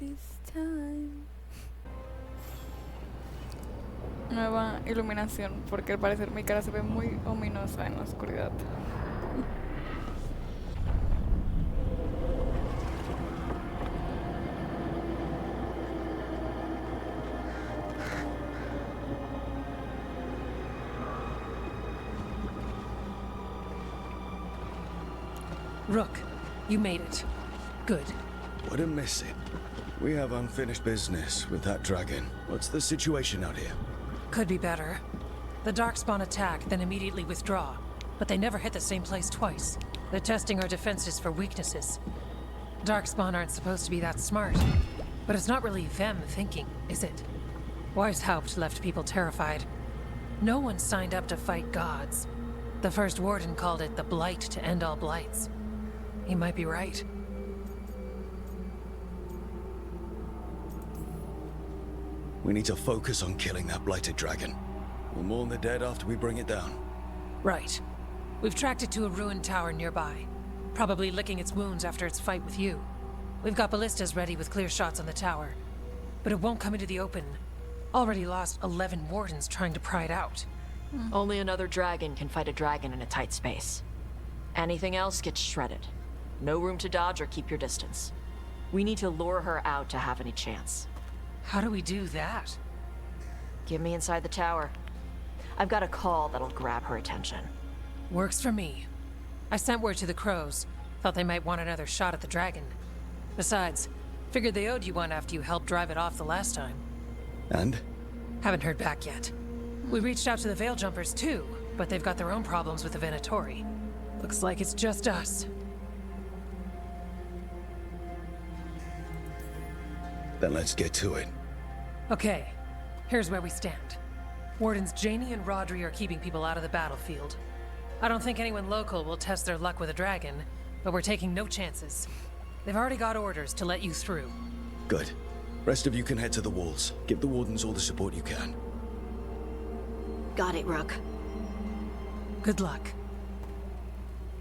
this time. Nueva iluminación, porque al parecer mi cara se ve muy ominosa en la oscuridad. Rook, you made it. Good. Wouldn't miss it. We have unfinished business with that dragon. What's the situation out here? Could be better. The Darkspawn attack, then immediately withdraw. But they never hit the same place twice. They're testing our defenses for weaknesses. Darkspawn aren't supposed to be that smart. But it's not really them thinking, is it? Weishaupt left people terrified. No one signed up to fight gods. The first warden called it the blight to end all blights. He might be right. We need to focus on killing that blighted dragon. We'll mourn the dead after we bring it down. Right. We've tracked it to a ruined tower nearby. Probably licking its wounds after its fight with you. We've got ballistas ready with clear shots on the tower. But it won't come into the open. Already lost 11 wardens trying to pry it out. Only another dragon can fight a dragon in a tight space. Anything else gets shredded. No room to dodge or keep your distance. We need to lure her out to have any chance. How do we do that? Get me inside the tower. I've got a call that'll grab her attention. Works for me. I sent word to the crows. Thought they might want another shot at the dragon. Besides, figured they owed you one after you helped drive it off the last time. And? Haven't heard back yet. We reached out to the Veil Jumpers too, but they've got their own problems with the Venatori. Looks like it's just us. Then let's get to it. Okay, here's where we stand. Wardens Janie and Rodri are keeping people out of the battlefield. I don't think anyone local will test their luck with a dragon, but we're taking no chances. They've already got orders to let you through. Good. Rest of you can head to the walls. Give the wardens all the support you can. Got it, Rook. Good luck.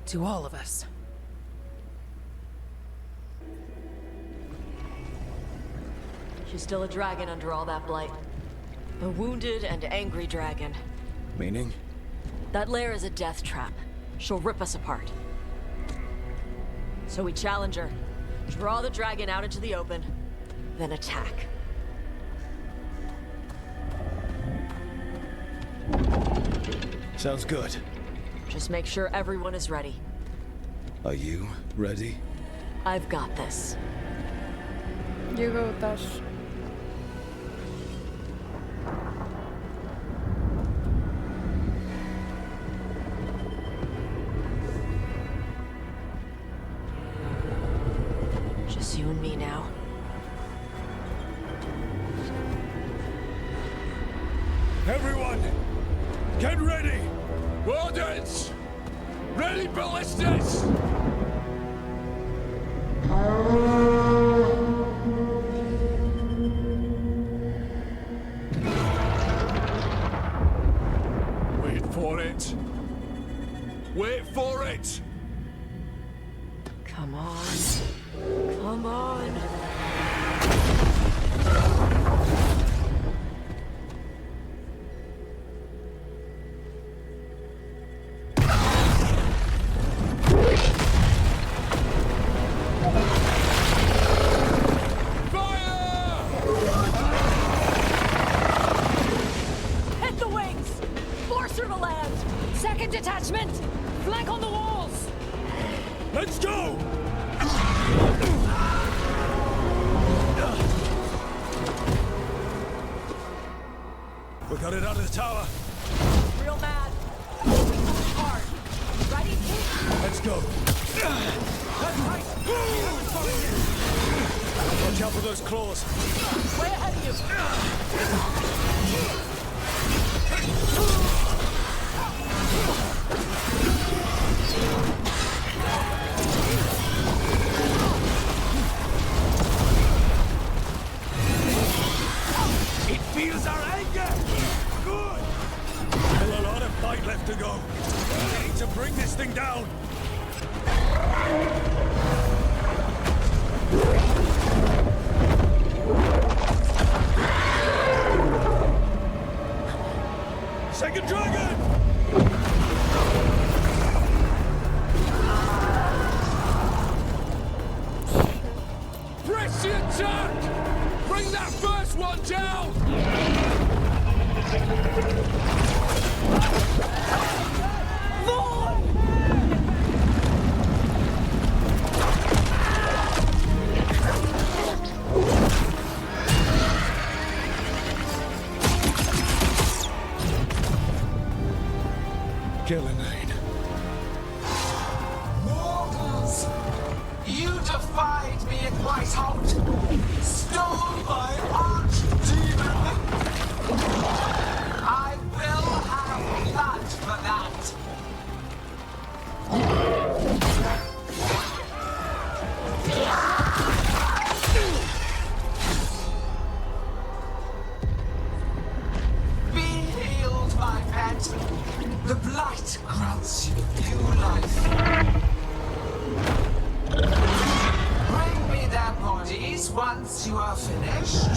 To all of us. She's still a dragon under all that blight. A wounded and angry dragon. Meaning? That lair is a death trap. She'll rip us apart. So we challenge her, draw the dragon out into the open, then attack. Sounds good. Just make sure everyone is ready. Are you ready? I've got this. You go, Tash. Just you and me now. Everyone, get ready! Wardens! Ready ballistas! Wait for it! Wait for it! Come on. Come on. Hit the wings! Force her to land! Second detachment! Flank on the walls! Let's go! We got it out of the tower. Real mad. Moving hard. Ready? Let's go. That's right. Watch out for those claws. Way ahead of It feels our anger. Good. Still a lot of fight left to go. We need to bring this thing down. Press the attack! Bring that first one down! Killinane. Mortals! You defied me at Whitehout! Stole my archdemon! I will have blood for that! Be healed, my pet! The blight grants you new life. Bring me their bodies once you are finished.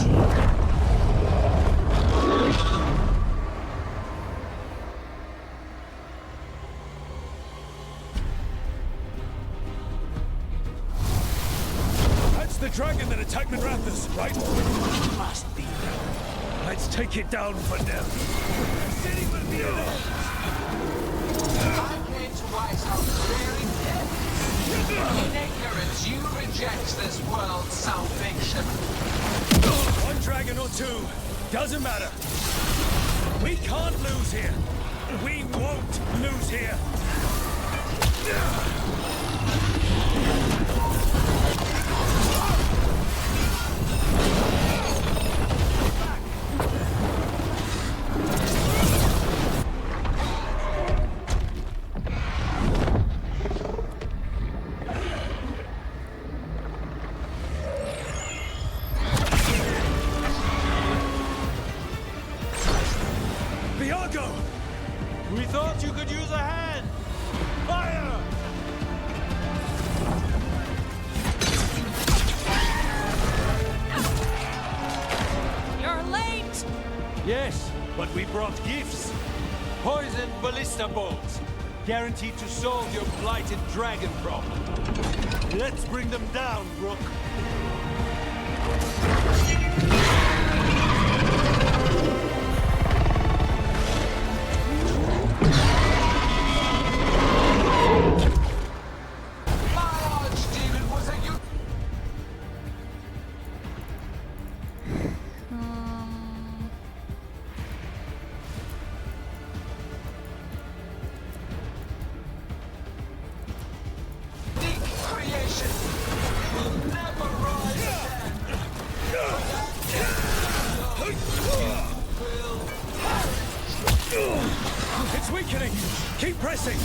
That's the dragon that attacked the Rathers, right? Must be. Let's take it down for them. The city will be alone. I came to Whitehouse clearing dead. In ignorance, you reject this world's salvation. One dragon or two, doesn't matter. We can't lose here. We won't lose here. We thought you could use a hand! Fire! You're late! Yes, but we brought gifts. Poison ballista bolts. Guaranteed to solve your blighted dragon problem. Let's bring them down, Rook. It's weakening! Keep pressing!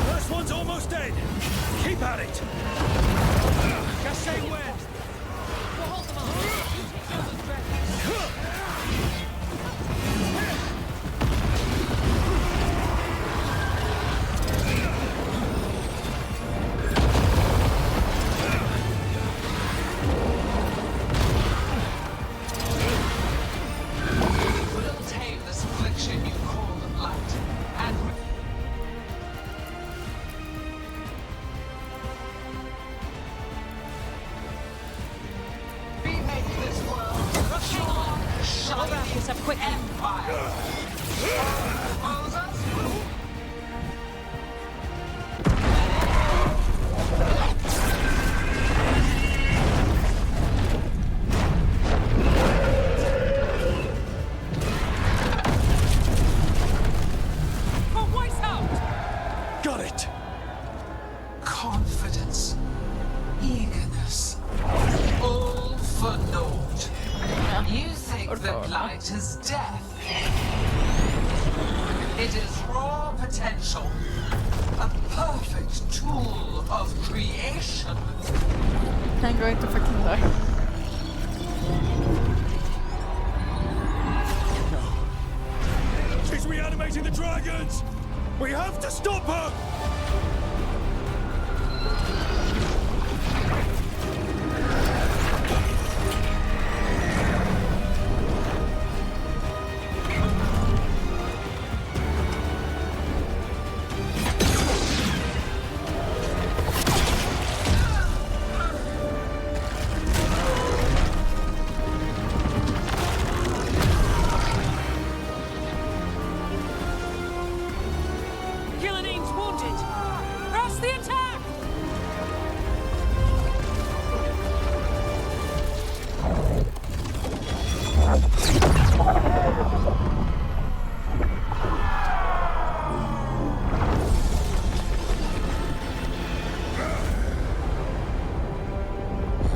First one's almost dead! Keep at it! Cassette where? We'll tame this affliction you call the blight, and remake this world a pure, shiny empire. Oppose us? Got it! Confidence, eagerness, all for naught. You think the blight is death? It is raw potential, a perfect tool of creation. I'm going to fucking die. She's reanimated! fighting the dragons! We have to stop her! Gillinane's wounded! Press the attack!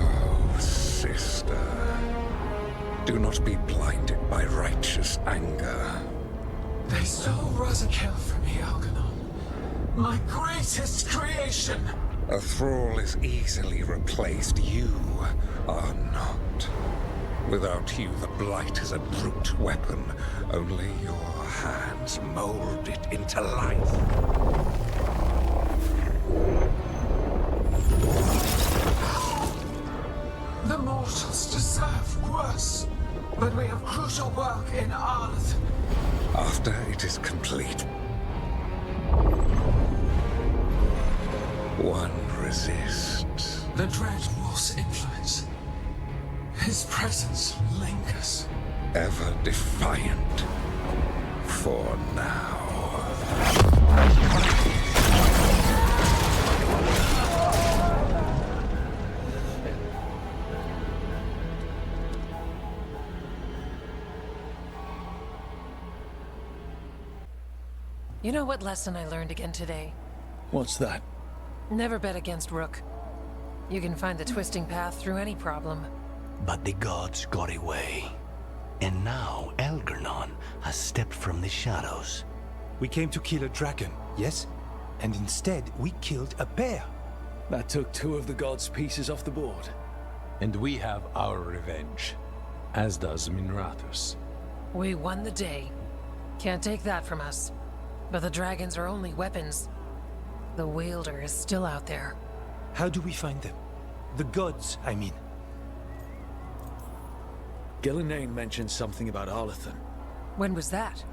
Oh, sister. Do not be blinded by righteous anger. They stole Razakel from me, Algernon. My greatest creation! A thrall is easily replaced. You are not. Without you, the blight is a brute weapon. Only your hands mold it into life. The mortals deserve worse. But we have crucial work in Arleth. After it is complete, one resists. The Dread Wolf's influence. His presence lingers. Ever defiant. For now. You know what lesson I learned again today? What's that? Never bet against Rook. You can find the twisting path through any problem. But the gods got away. And now Algernon has stepped from the shadows. We came to kill a dragon, yes? And instead, we killed a bear. That took 2 of the gods' pieces off the board. And we have our revenge, as does Minrathus. We won the day. Can't take that from us. But the dragons are only weapons. The wielder is still out there. How do we find them? The gods, I mean. Gillinane mentioned something about Arlethan. When was that?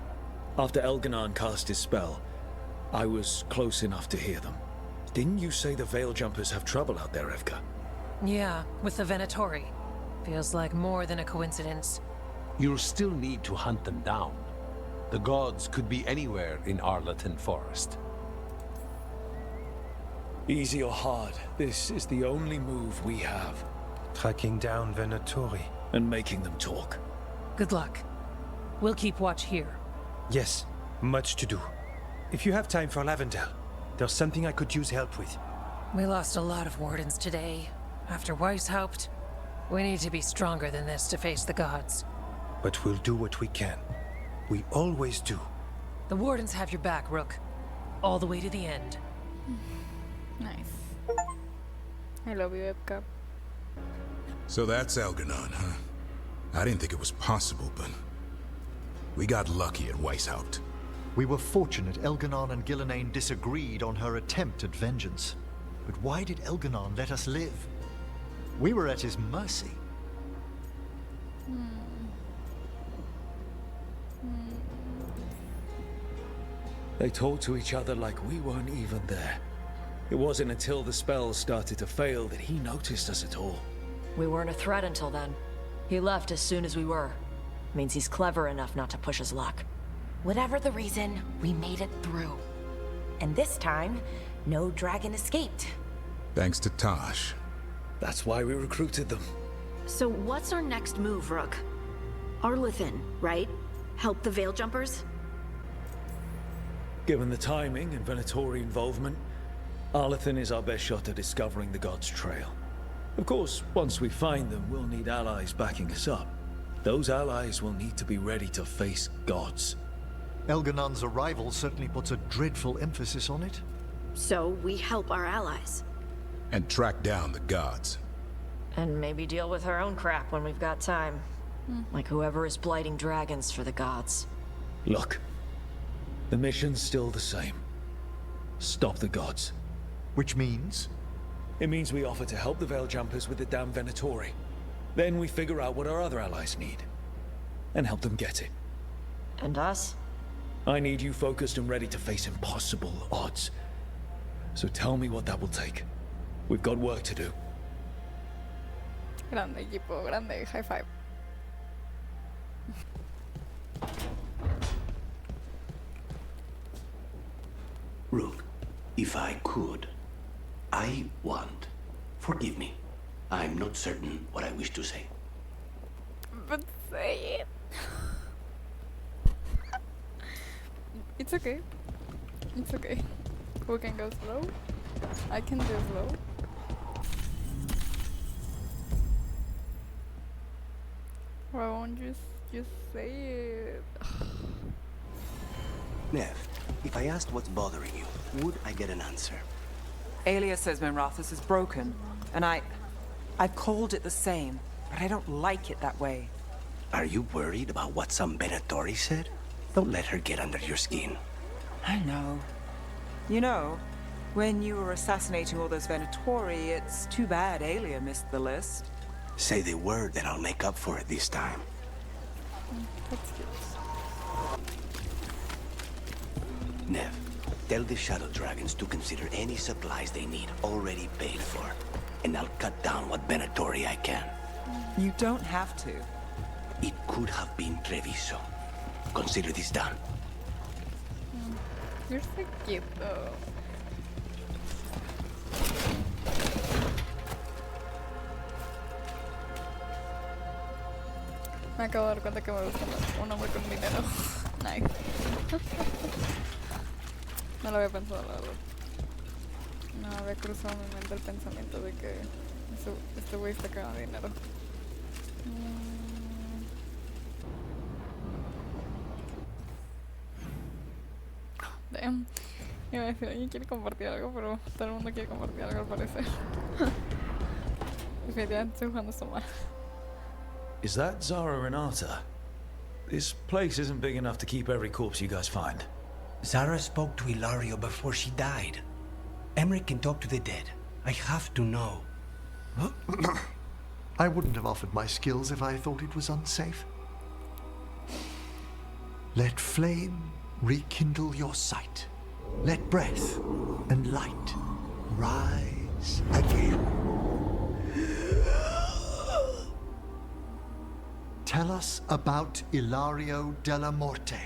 After Elganon cast his spell, I was close enough to hear them. Didn't you say the Veil Jumpers have trouble out there, Evka? Yeah, with the Venatori. Feels like more than a coincidence. You'll still need to hunt them down. The gods could be anywhere in Arleton Forest. Easy or hard, this is the only move we have. Tracking down Venatori. And making them talk. Good luck. We'll keep watch here. Yes, much to do. If you have time for Lavendel, there's something I could use help with. We lost a lot of wardens today. After Weishaupt, we need to be stronger than this to face the gods. But we'll do what we can. We always do. The wardens have your back, Rook. All the way to the end. Nice. I love you, Evka. So that's Algernon, huh? I didn't think it was possible, but we got lucky at Weishaupt. We were fortunate Elganon and Gillinane disagreed on her attempt at vengeance. But why did Elganon let us live? We were at his mercy. They talked to each other like we weren't even there. It wasn't until the spells started to fail that he noticed us at all. We weren't a threat until then. He left as soon as we were. Means he's clever enough not to push his luck. Whatever the reason, we made it through. And this time, no dragon escaped. Thanks to Tosh. That's why we recruited them. So what's our next move, Rook? Arlethan, right? Help the Veil Jumpers? Given the timing and Venatori involvement, Arlethan is our best shot at discovering the gods' trail. Of course, once we find them, we'll need allies backing us up. Those allies will need to be ready to face gods. Elganon's arrival certainly puts a dreadful emphasis on it. So we help our allies. And track down the gods. And maybe deal with our own crap when we've got time. Like whoever is blighting dragons for the gods. Look, The mission's still the same. Stop the gods. Which means? It means we offer to help the Veil Jumpers with the damn Venatori. Then we figure out what our other allies need. And help them get it. And us? I need you focused and ready to face impossible odds. So tell me what that will take. We've got work to do. Grande equipo, grande, high five. Rook, if I could, I want. Forgive me. I'm not certain what I wish to say. But say it. It's okay. It's okay. Who can go slow? I can do slow. Why won't you just say it? Nev, if I asked what's bothering you, would I get an answer? Alia says Mirathus is broken, and I've called it the same, but I don't like it that way. Are you worried about what some Venatori said? Don't let her get under your skin. I know. You know, when you were assassinating all those Venatori, it's too bad Alia missed the list. Say the word and I'll make up for it this time. That's good. Nev, tell the Shadow Dragons to consider any supplies they need already paid for. And I'll cut down what Venatori I can. You don't have to. It could have been Treviso. Consider this done. You're so cute though. Me acabo de dar cuenta que me gusta más un hombre con dinero. Nice. No lo había pensado, la verdad. No había cruzado en mi mente el pensamiento de que este güey está cagando dinero. Damn. Iba a decir, alguien quiere compartir algo, pero todo el mundo quiere compartir algo al parecer. Definitivamente estoy jugando esto mal. Is that Zara Renata? This place isn't big enough to keep every corpse you guys find. Zara spoke to Ilario before she died. Emmerich can talk to the dead. I have to know. I wouldn't have offered my skills if I thought it was unsafe. Let flame rekindle your sight. Let breath and light rise again. Tell us about Ilario della Morte.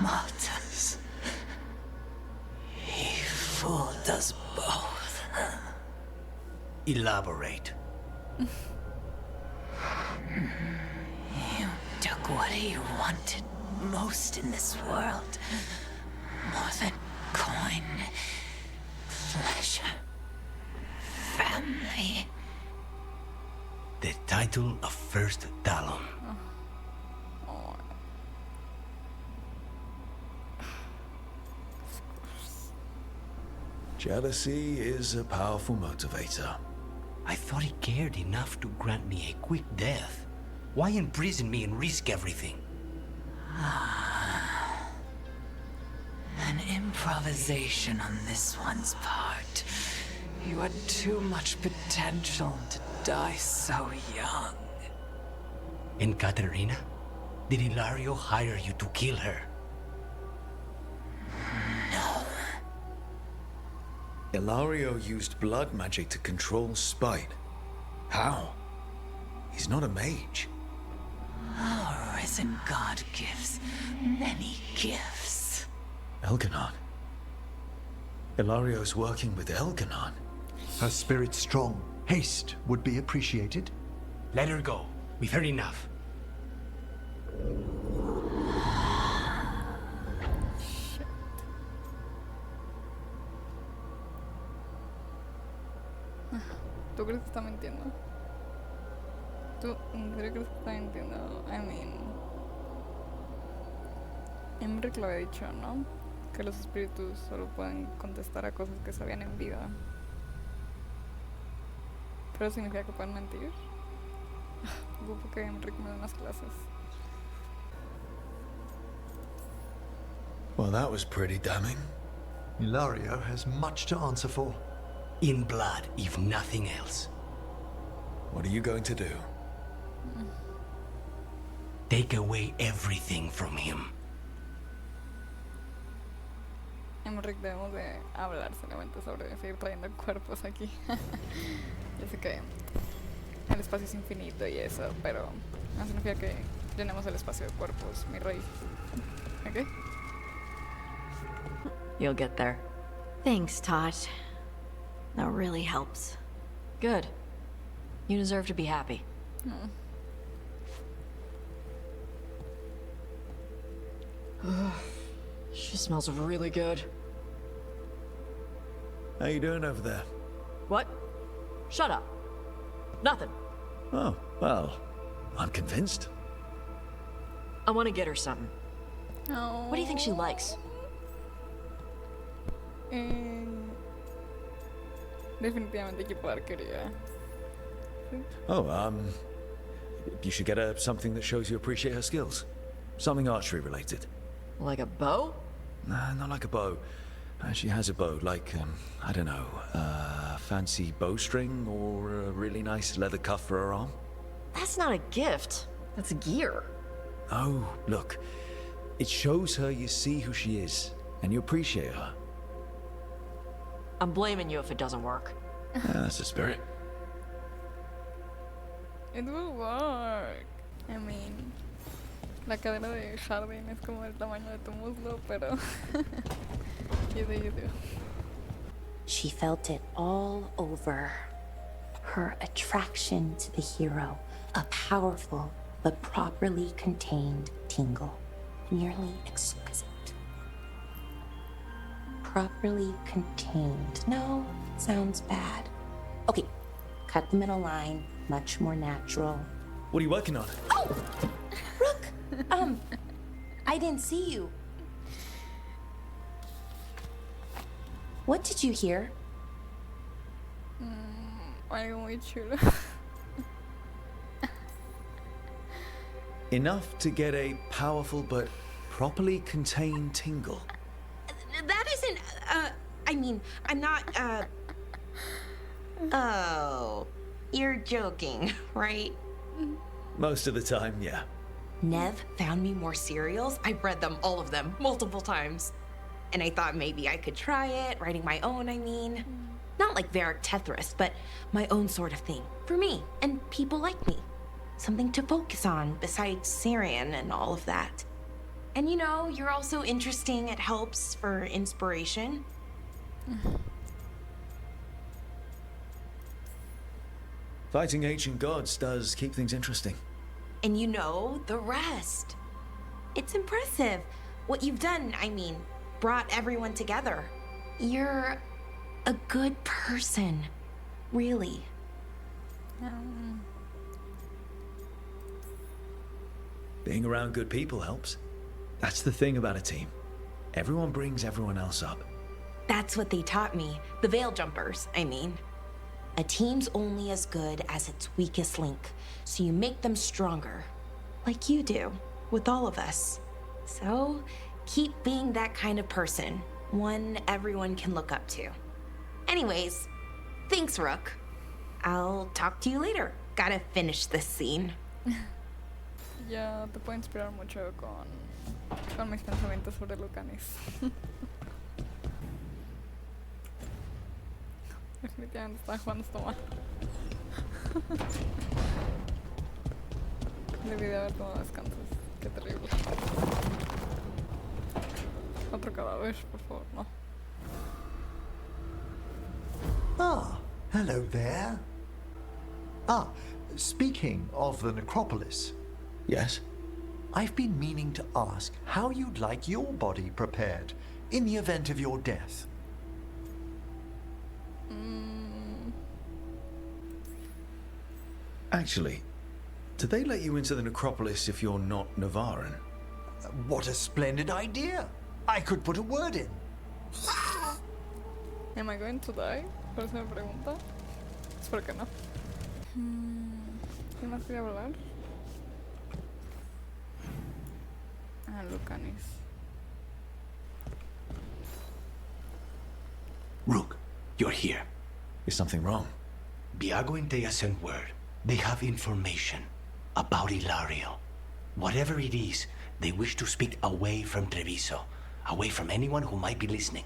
Martyrs. He fooled us both. Elaborate. You took what he wanted most in this world. More than coin, pleasure, family. The title of First Talon. Jealousy is a powerful motivator. I thought he cared enough to grant me a quick death. Why imprison me and risk everything? An improvisation on this one's part. You had too much potential to die so young. And Katerina? Did Ilario hire you to kill her? No. Ilario used blood magic to control spite. How? He's not a mage. Our risen god gives many gifts. Elganon. Ilario's working with Elganon. Her spirit strong. Haste would be appreciated. Let her go. We've heard enough. ¿Tú crees que está mintiendo? ¿Tú en serio crees que está mintiendo? I mean... Emmerich lo había dicho, ¿no? Que los espíritus solo pueden contestar a cosas que sabían en vida. ¿Pero significa que pueden mentir? Ocupo que Emmerich me dé unas clases. Well, that was pretty damning. Ilario has much to answer for. In blood, if nothing else. What are you going to do? Take away everything from him. Rick, debemos de hablar seriamente sobre seguir trayendo cuerpos aquí. Yo sé que el espacio es infinito y eso, pero no significa que llenemos el espacio de cuerpos, mi rey. ¿Ok? You'll get there. Thanks, Todd. That really helps. Good. You deserve to be happy. She smells really good. How you doing over there? What? Shut up. Nothing. Oh, well, I'm convinced. I want to get her something. No. What do you think she likes? Definitivamente equipo de arquería. Oh, you should get her something that shows you appreciate her skills. Something archery related. Like a bow? Nah, not like a bow. She has a bow, like, I don't know, fancy bowstring or a really nice leather cuff for her arm. That's not a gift. That's gear. Oh, look. It shows her you see who she is, and you appreciate her. I'm blaming you if it doesn't work. That's the spirit. It will work. I mean, la cadena de jardín es como del tamaño de tu muslo, pero you do. She felt it all over. Her attraction to the hero, a powerful but properly contained tingle, nearly exquisite. Properly contained. No, sounds bad. Okay, cut the middle line, much more natural. What are you working on? Oh! Rook! I didn't see you. What did you hear? Algo muy chulo. Enough to get a powerful but properly contained tingle. That isn't, I mean, I'm not, Oh, you're joking, right? Most of the time, yeah. Nev found me more cereals. I've read them, all of them, multiple times. And I thought maybe I could try it, writing my own, I mean. Not like Varric Tethrus, but my own sort of thing. For me, and people like me. Something to focus on, besides Syrian and all of that. And you know, you're also interesting, it helps for inspiration. Fighting ancient gods does keep things interesting. And you know the rest. It's impressive. What you've done, I mean, brought everyone together. You're a good person. Really. Being around good people helps. That's the thing about a team. Everyone brings everyone else up. That's what they taught me. The Veil Jumpers, I mean. A team's only as good as its weakest link, so you make them stronger. Like you do, with all of us. So, keep being that kind of person. One everyone can look up to. Anyways, thanks, Rook. I'll talk to you later. Gotta finish this scene. Ya te puedo inspirar mucho con mis pensamientos sobre Lucanis. Definitivamente estaba jugando esto mal. Debí de haber tomado descansos. Qué terrible. Otro cadáver, por favor, no. Ah, hello there. Ah, speaking of the necropolis. Yes? I've been meaning to ask how you'd like your body prepared in the event of your death. Actually, do they let you into the necropolis if you're not Navaran? What a splendid idea! I could put a word in. Am I going to die? Por eso me pregunta. Espero que no. ¿Quién más quería hablar? Ah, Lucanis. You're here. Is something wrong? Viago and Thea sent word. They have information about Ilario. Whatever it is, they wish to speak away from Treviso, away from anyone who might be listening.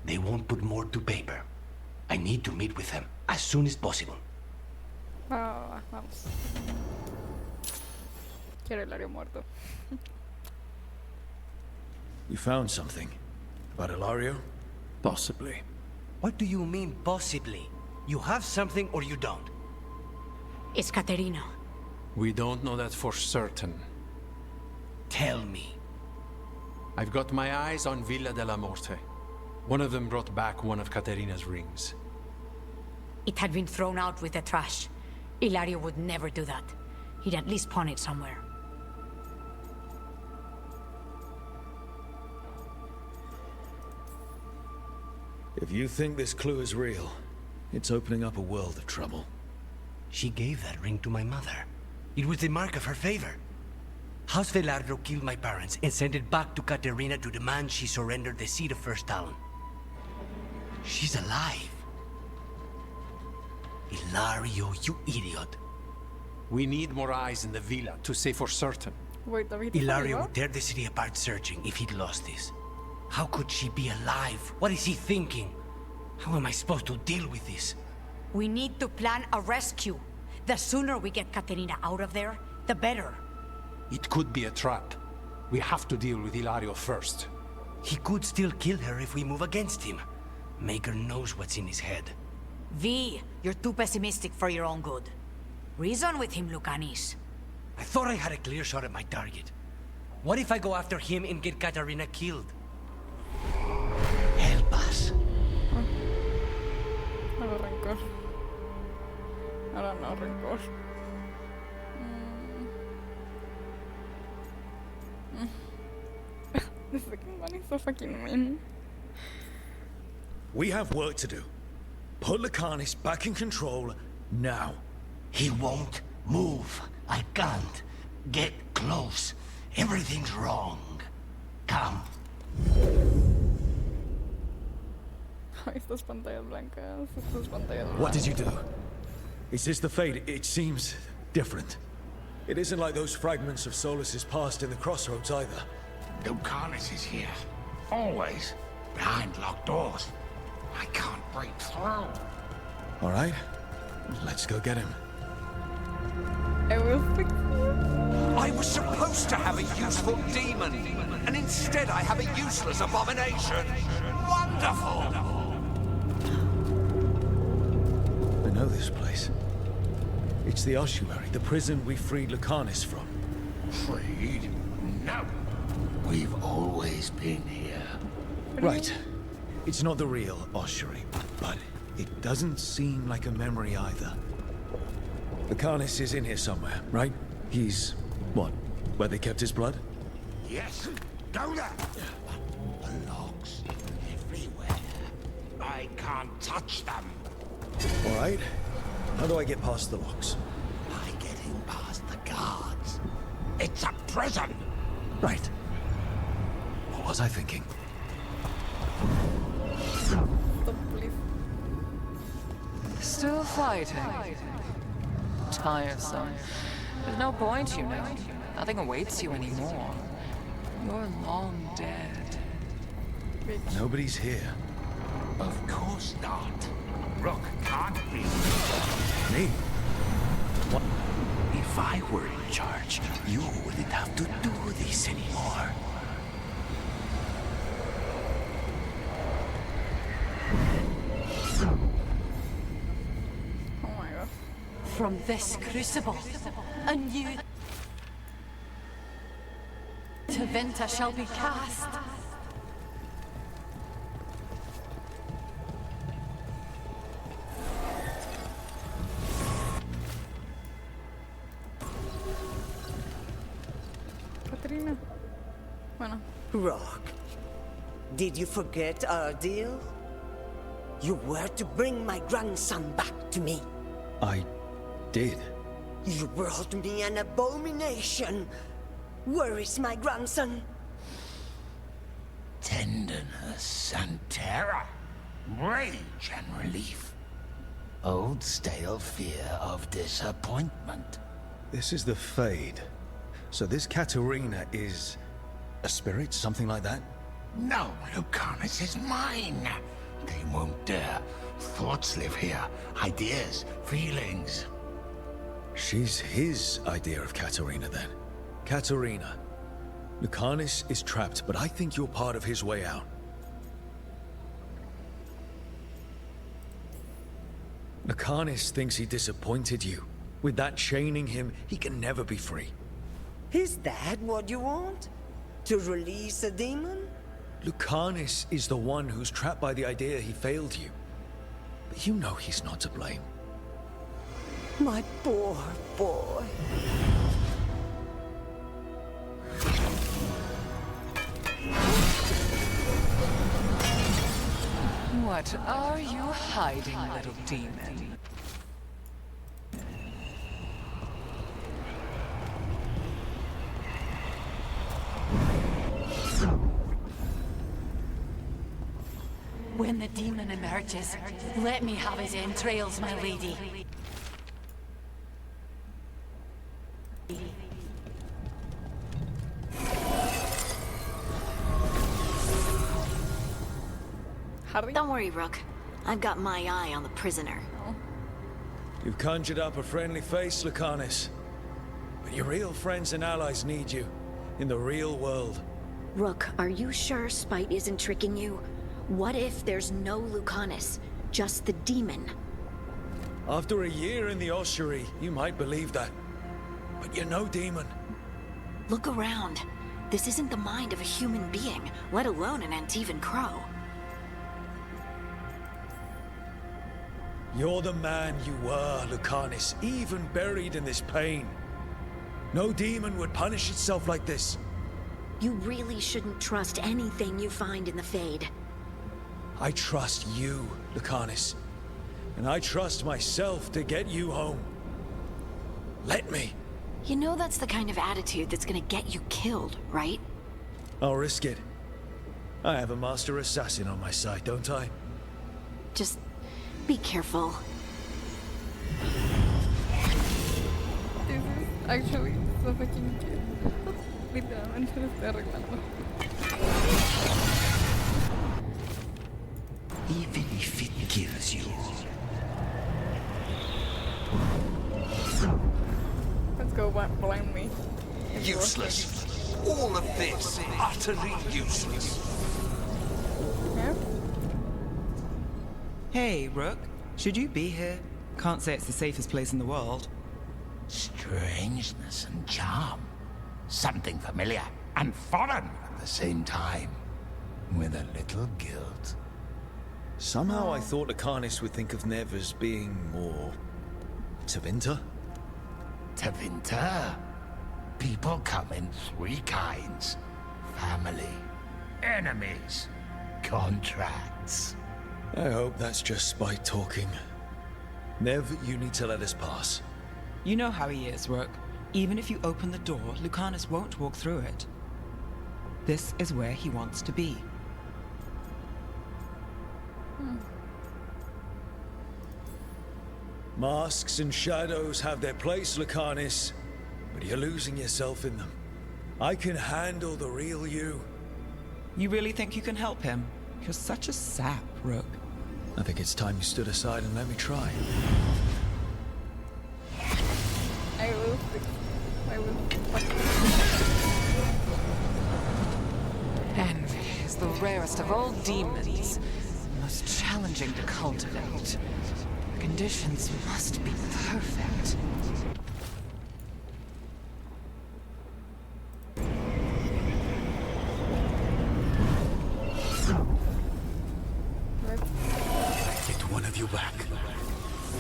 They won't put more to paper. I need to meet with them as soon as possible. Vamos. Quiero Ilario muerto. You found something about Ilario? Possibly. What do you mean, possibly? You have something or you don't? It's Caterina. We don't know that for certain. Tell me. I've got my eyes on Villa de la Morte. One of them brought back one of Caterina's rings. It had been thrown out with the trash. Ilario would never do that. He'd at least pawn it somewhere. If you think this clue is real, it's opening up a world of trouble. She gave that ring to my mother. It was the mark of her favor. House Veilguard killed my parents and sent it back to Caterina to demand she surrender the seat of First Talon. She's alive. Ilario, you idiot. We need more eyes in the villa to say for certain. Wait, David, Ilario would tear the city apart searching if he'd lost this. How could she be alive? What is he thinking? How am I supposed to deal with this? We need to plan a rescue. The sooner we get Caterina out of there, the better. It could be a trap. We have to deal with Ilario first. He could still kill her if we move against him. Maker knows what's in his head. V, you're too pessimistic for your own good. Reason with him, Lucanis. I thought I had a clear shot at my target. What if I go after him and get Caterina killed? Help us. Ahora rencor. Ahora no, rencor. This fucking man is so fucking mean. We have work to do. Put Lucanis back in control now. He won't move. I can't. Get close. Everything's wrong. Come. Estas pantallas blancas, estas pantallas blancas. What did you do? Is this the fate? It seems different. It isn't like those fragments of Solus's past in the crossroads either. Lucanis is here. Always. Behind locked doors. I can't break through. All right. Let's go get him. I will fix you. I was supposed to have a useful demon, and instead I have a useless abomination. Wonderful! I know this place. It's the ossuary, the prison we freed Lucanis from. Freed? No. We've always been here. Right. It's not the real ossuary, but it doesn't seem like a memory either. Lucanis is in here somewhere, right? He's... what? Where they kept his blood? Yes. Go there. But the logs everywhere. I can't touch them. All right. How do I get past the locks? By getting past the guards. It's a prison. Right. What was I thinking? Stop, please. Still fighting. Tiresome. There's no point, you know. Nothing awaits you anymore. You're long dead. Nobody's here. Of course not. Rook can't be. Me? What? If I were in charge, you wouldn't have to do this anymore. Oh my god. From this crucible, a new Teventa shall be cast. Caterina. Bueno. Rock, did you forget our deal? You were to bring my grandson back to me. I did. You brought me an abomination. Where is my grandson? Tenderness and terror. Rage and relief. Old stale fear of disappointment. This is the Fade. So this Katerina is a spirit, something like that? No, Lucanus is mine. They won't dare. Thoughts live here. Ideas, feelings. She's his idea of Katerina, then. Katerina. Lucanus is trapped, but I think you're part of his way out. Lucanus thinks he disappointed you. With that chaining him, he can never be free. Is that what you want? To release a demon? Lucanus is the one who's trapped by the idea he failed you. But you know he's not to blame. My poor boy. What are you hiding, little demon? When the demon emerges, let me have his entrails, my lady. Don't worry, Rook. I've got my eye on the prisoner. You've conjured up a friendly face, Lucanus. But your real friends and allies need you. In the real world. Rook, are you sure Spite isn't tricking you? What if there's no Lucanus, just the demon? After a year in the ossuary, you might believe that. But you're no demon. Look around. This isn't the mind of a human being, let alone an Antivan crow. You're the man you were, Lucanus, even buried in this pain. No demon would punish itself like this. You really shouldn't trust anything you find in the Fade. I trust you, Lucanus. And I trust myself to get you home. Let me. You know that's the kind of attitude that's gonna get you killed, right? I'll risk it. I have a master assassin on my side, don't I? Just be careful. This is actually so fucking cute. Literalmente lo estoy arreglando. Even if it kills you. Let's go blind me. Useless. All of this utterly useless. Yeah? Hey, Rook. Should you be here? Can't say it's the safest place in the world. Strangeness and charm. Something familiar and foreign at the same time. With a little guilt. Somehow I thought Lucanus would think of Nev as being more... Tevinter? Tevinter? People come in three kinds. Family, enemies, contracts. I hope that's just Spite talking. Nev, you need to let us pass. You know how he is, Rook. Even if you open the door, Lucanus won't walk through it. This is where he wants to be. Masks and shadows have their place, Lucanus, but you're losing yourself in them. I can handle the real you. You really think you can help him? You're such a sap, Rook. I think it's time you stood aside and let me try. I will. Envy is the rarest of all demons. Most challenging to cultivate. The conditions must be perfect. Get one of you back,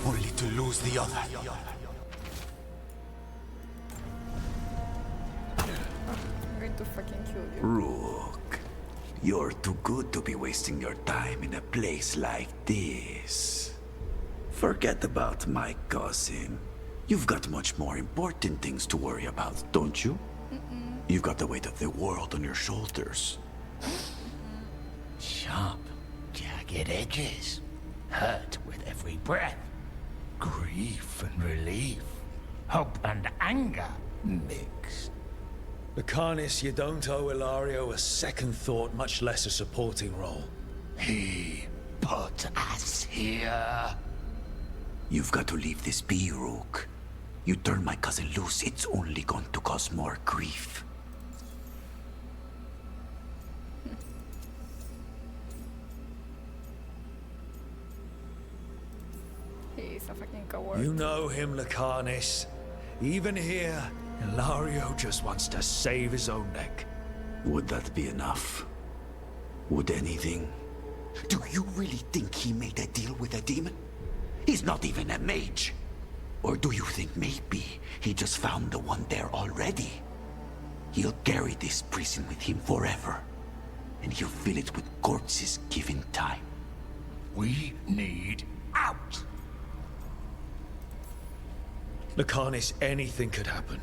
only to lose the other. I'm going to fucking kill you. Rook, you're too good to be wasting your time in a place like this. Forget about my cousin. You've got much more important things to worry about, don't you? You've got the weight of the world on your shoulders. Sharp, jagged jagged edges, hurt with every breath, grief and relief, hope and anger mixed. Lucanus, you don't owe Ilario a second thought, much less a supporting role. He put us here. You've got to leave this be, Rook. You turn my cousin loose, it's only going to cause more grief. He's a fucking coward. You know him, Lucanus. Even here, Ilario just wants to save his own neck. Would that be enough? Would anything? Do you really think he made a deal with a demon? He's not even a mage. Or do you think maybe he just found the one there already? He'll carry this prison with him forever, and he'll fill it with corpses given time. We need out. Lucanus, anything could happen.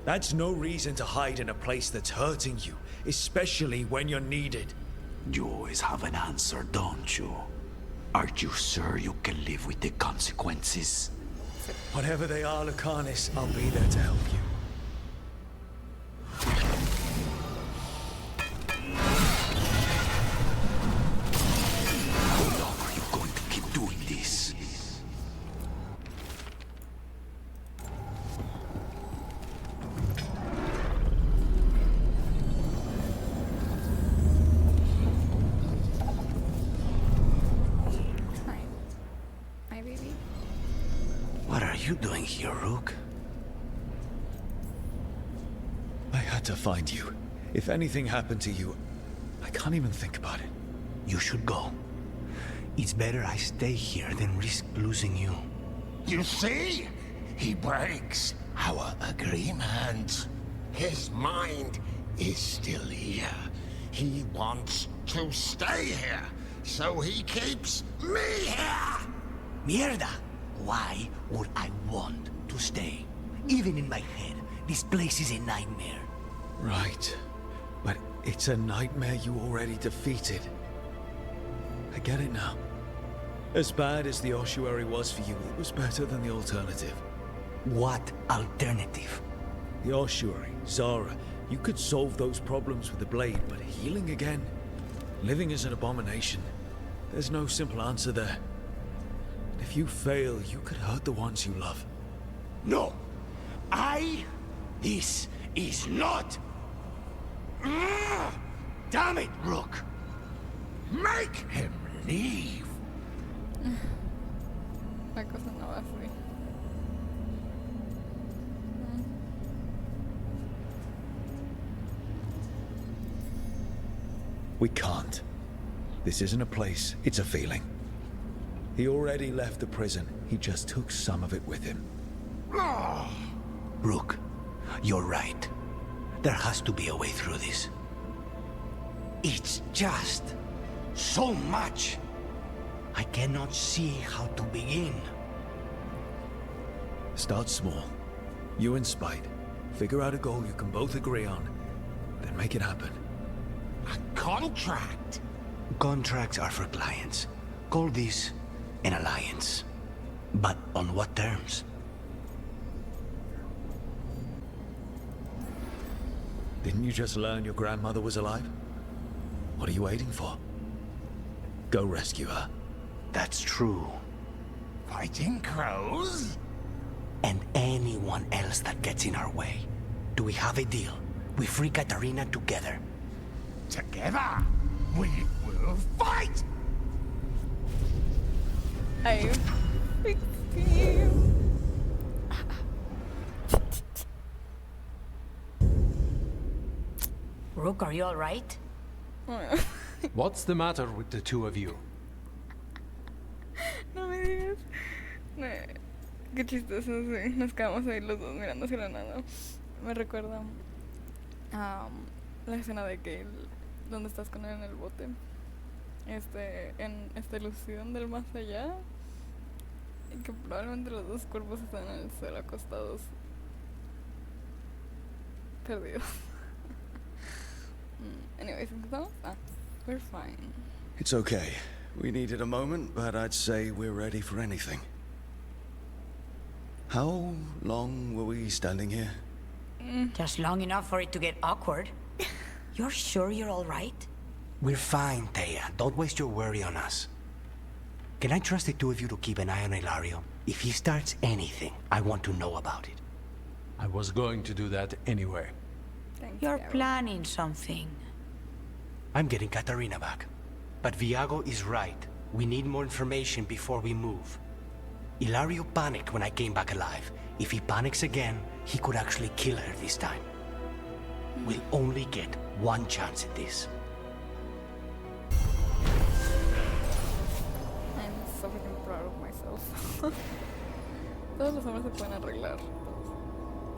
That's no reason to hide in a place that's hurting you, especially when you're needed. You always have an answer, don't you? Aren't you sure you can live with the consequences? Whatever they are, Lucanus, I'll be there to help you. How long are you going to keep doing this? Hi, baby. What are you doing here, Rook? I had to find you. If anything happened to you, I can't even think about it. You should go. It's better I stay here than risk losing you. You see? He breaks our agreement. His mind is still here. He wants to stay here, so he keeps me here! Mierda! Why would I want to stay? Even in my head, this place is a nightmare. Right. But it's a nightmare you already defeated. I get it now. As bad as the ossuary was for you, it was better than the alternative. What alternative? The ossuary, Zara. You could solve those problems with the blade, but healing again? Living is an abomination. There's no simple answer there. If you fail, you could hurt the ones you love. No! This is not... Damn it, Rook! Make him leave! La cosa no va así. We can't. This isn't a place, it's a feeling. He already left the prison. He just took some of it with him. Rook, you're right. There has to be a way through this. It's just so much. I cannot see how to begin. Start small. You and Spite. Figure out a goal you can both agree on. Then make it happen. A contract? Contracts are for clients. Call this an alliance. But on what terms? Didn't you just learn your grandmother was alive? What are you waiting for? Go rescue her. That's true. Fighting crows? And anyone else that gets in our way. Do we have a deal? We free Katarina together. Together, we will fight! I fix you. Rook, are you all right? What's the matter with the two of you? No me digas. Qué chistoso, sí. Nos quedamos ahí los dos mirando hacia la nada. Me recuerda a la escena de Gale, donde estás con él en el bote. En esta ilusión del más allá. Y que probablemente los dos cuerpos están en el suelo acostados. Perdidos. Anyways, ¿empezamos? We're fine. It's okay. We needed a moment, but I'd say we're ready for anything. How long were we standing here? Just long enough for it to get awkward. You're sure you're all right? We're fine, Thea. Don't waste your worry on us. Can I trust the two of you to keep an eye on Hilario? If he starts anything, I want to know about it. I was going to do that anyway. You're planning something. I'm getting Katarina back. But Viago is right. We need more information before we move. Hilario panicked when I came back alive. If he panics again, he could actually kill her this time. We'll only get one chance at this. I'm so freaking proud of myself. Todos los hombres se pueden arreglar.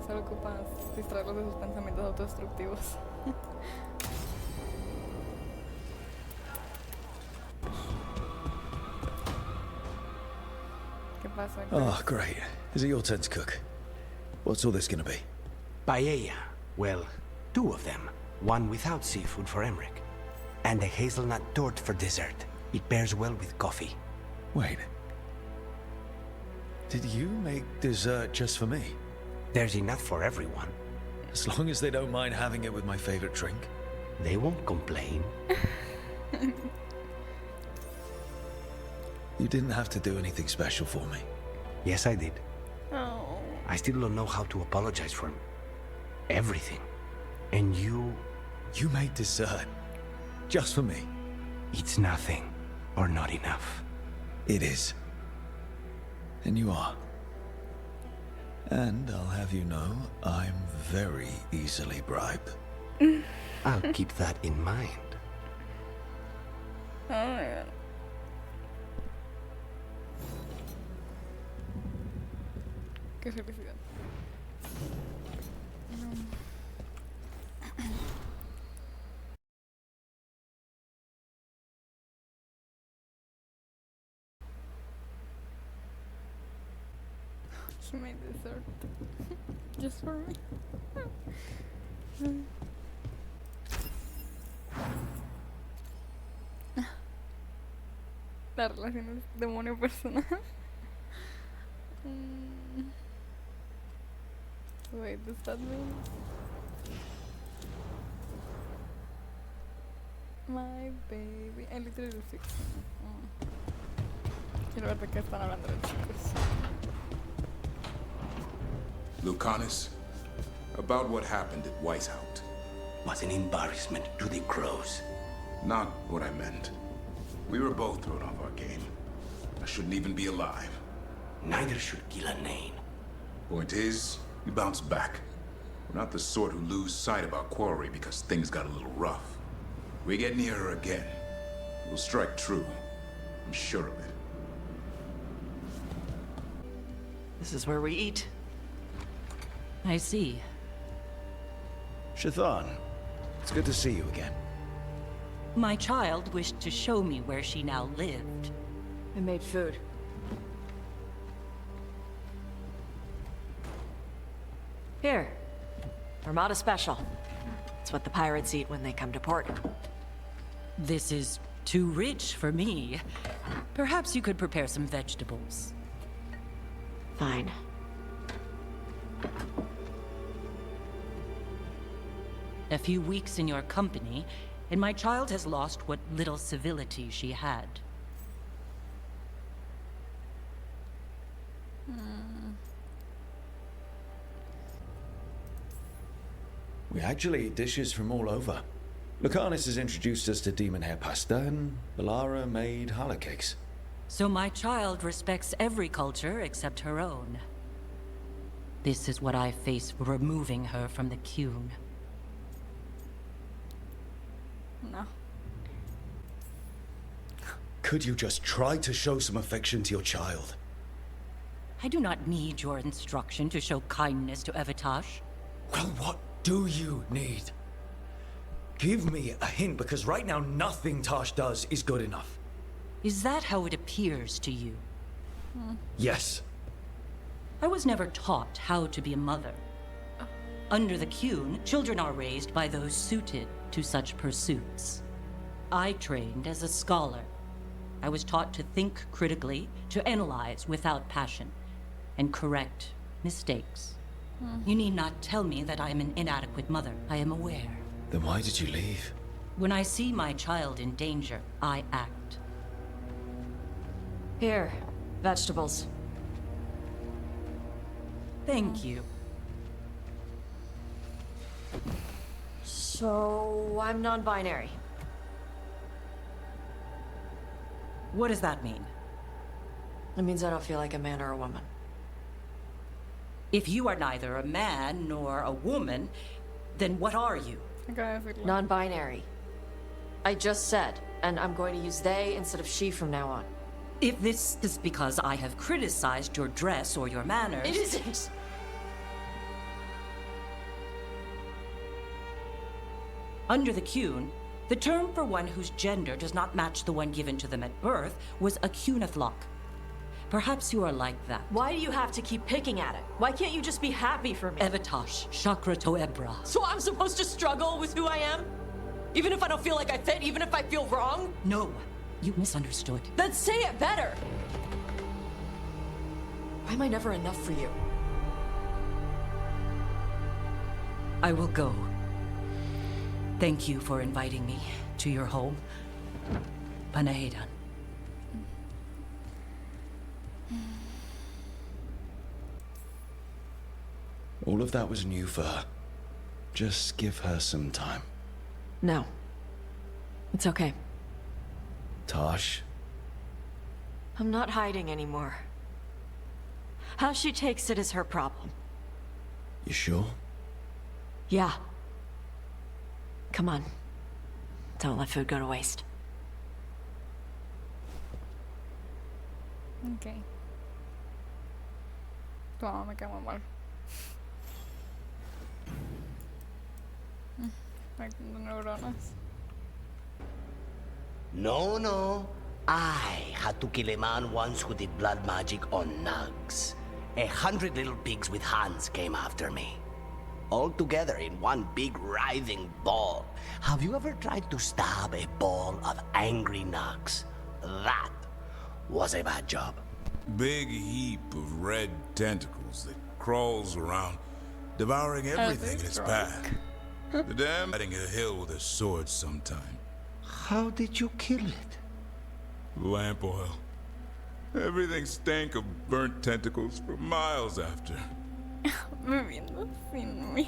Solo ocupas distraerlos de sus pensamientos autodestructivos. ¿Qué pasa? Oh, great. Is it your turn to cook? What's all this gonna be? Paella. Well, two of them. One without seafood for Emmerich. And a hazelnut torte for dessert. It pairs well with coffee. Wait. Did you make dessert just for me? There's enough for everyone. As long as they don't mind having it with my favorite drink. They won't complain. You didn't have to do anything special for me. Yes, I did. Oh. I still don't know how to apologize for everything. And you made dessert. Just for me. It's nothing. Or not enough. It is. And you are. And I'll have you know, I'm very easily bribed. I'll keep that in mind. Oh my god. Qué felicidad. He made dessert just for me. La relación es demonio personal. Wait, does that mean my baby? I literally fixed him. Quiero ver de qué están hablando los chicos. Lucanus, about what happened at Weishaupt. Was an embarrassment to the crows. Not what I meant. We were both thrown off our game. I shouldn't even be alive. Neither should Ghislaine. Point is, we bounced back. We're not the sort who lose sight of our quarry because things got a little rough. We get near her again, we'll strike true. I'm sure of it. This is where we eat. I see. Shathan, it's good to see you again. My child wished to show me where she now lived. I made food. Here. Armada Special. It's what the pirates eat when they come to port. This is too rich for me. Perhaps you could prepare some vegetables. Fine. A few weeks in your company, and my child has lost what little civility she had. We actually eat dishes from all over. Lucanus has introduced us to demon hair pasta, and Valara made challah cakes. So my child respects every culture except her own. This is what I face for removing her from the Qun. No. Could you just try to show some affection to your child? I do not need your instruction to show kindness to Evitash. Well, what do you need? Give me a hint, because right now nothing Tash does is good enough. Is that how it appears to you? Yes. I was never taught how to be a mother. Under the Qun, children are raised by those suited to such pursuits. I trained as a scholar, I was taught to think critically, to analyze without passion, and correct mistakes. You need not tell me that I am an inadequate mother. I am aware. Then why did you leave? When I see my child in danger, I act. Here, vegetables. Thank you. So, I'm non-binary. What does that mean? It means I don't feel like a man or a woman. If you are neither a man nor a woman, then what are you? Non-binary. I just said, and I'm going to use they instead of she from now on. If this is because I have criticized your dress or your manners... It isn't! Under the Cune, the term for one whose gender does not match the one given to them at birth was a cunithlock. Perhaps you are like that. Why do you have to keep picking at it? Why can't you just be happy for me? Evitash, chakra to ebra. So I'm supposed to struggle with who I am? Even if I don't feel like I fit, even if I feel wrong? No, you misunderstood. Then say it better! Why am I never enough for you? I will go. Thank you for inviting me to your home. Panahedan. All of that was new for her. Just give her some time. No. It's okay. Tosh. I'm not hiding anymore. How she takes it is her problem. You sure? Yeah. Come on. Don't let food go to waste. Ok. Tu mamá me queda muy mal. De neuronas. No, no. I had to kill a man once who did blood magic on nugs. 100 little pigs with hands came after me. All together in one big writhing ball. Have you ever tried to stab a ball of angry nugs? That was a bad job. Big heap of red tentacles that crawls around, devouring everything in its path. The damn riding a hill with a sword sometime. How did you kill it? Lamp oil. Everything stank of burnt tentacles for miles after. Bebiendo sin mí.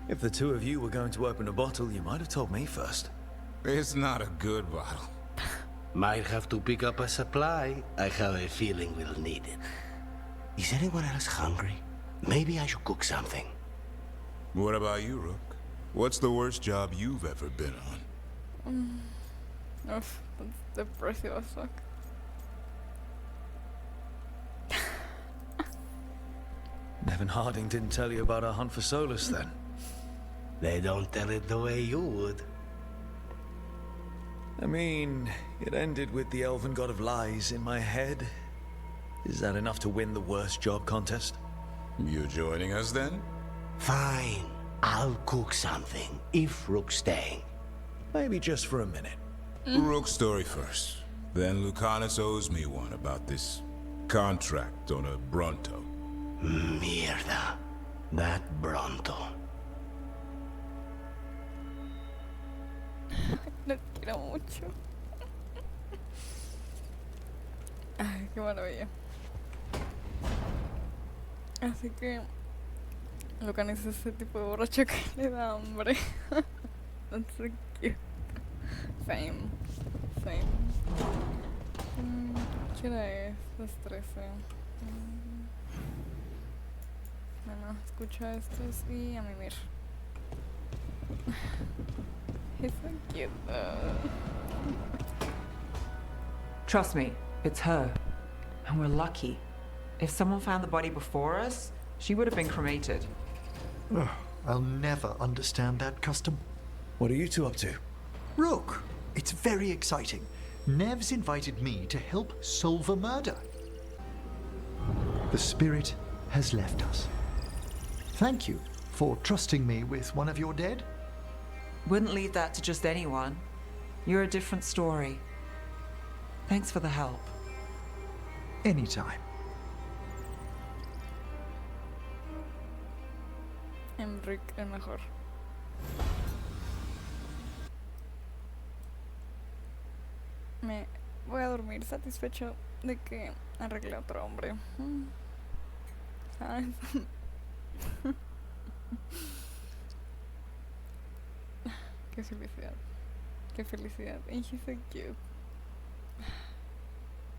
If the two of you were going to open a bottle, you might have told me first. It's not a good bottle. Might have to pick up a supply. I have a feeling we'll need it. Is anyone else hungry? Maybe I should cook something. What about you, Rook? What's the worst job you've ever been on? Uf, that's depressive as fuck. Nevin Harding didn't tell you about our hunt for Solus, then? They don't tell it the way you would. I mean, it ended with the elven god of lies in my head. Is that enough to win the worst job contest? You joining us, then? Fine. I'll cook something, if Rook's staying. Maybe just for a minute. Rook's story first. Then Lucanus owes me one about this contract on a Bronto. Mierda. That Bronto. Los quiero mucho. Ay, qué maravilla. Así que Lucan es ese tipo de borracho que le da hambre. That's so cute. Same. Same. ¿Qué hora es? Las 13. Bueno, escucha estos y a mimir. He's so cute though. Trust me, it's her. And we're lucky. If someone found the body before us, she would have been cremated. Ugh, I'll never understand that custom. What are you two up to? Rook, it's very exciting. Nev's invited me to help solve a murder. The spirit has left us. Thank you for trusting me with one of your dead. Wouldn't leave that to just anyone. You're a different story. Thanks for the help. Anytime. Enrique el mejor. Me voy a dormir satisfecho de que arreglé a otro hombre. ¿Sabes? Qué felicidad. Qué felicidad. And he's so cute.